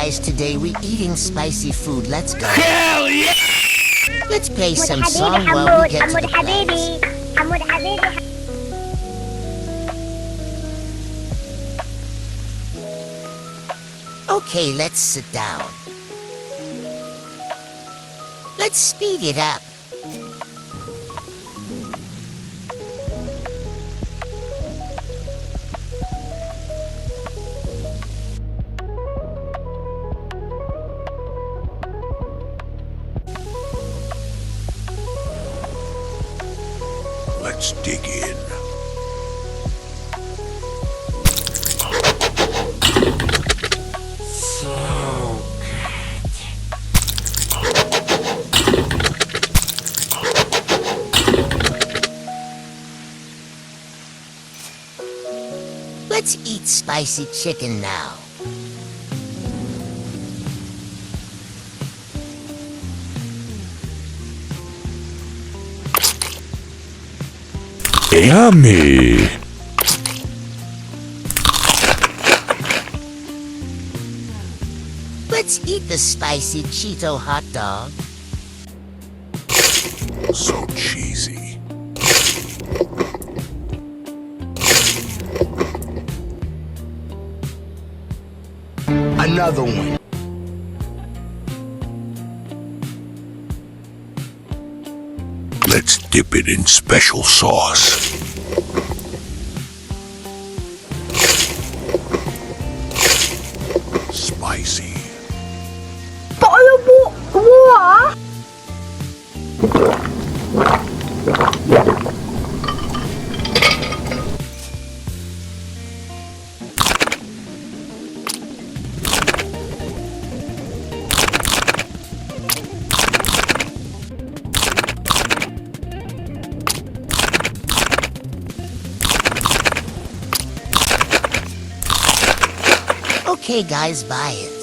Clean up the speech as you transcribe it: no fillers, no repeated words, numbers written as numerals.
guys, today we eating spicy food. Let's go. Hell yeah! Let's play some حمود song حبيبي while we حمود get to حمود the حبيبي place. حمود حبيبي Okay, let's sit down. Let's speed it up. Let's dig in. Let's eat spicy chicken now. Yummy! Let's eat the spicy Cheeto hot dog. So cheesy. Another one. Let's dip it in special sauce. Spicy. Paano po? Kumuha? Okay, guys, buy it.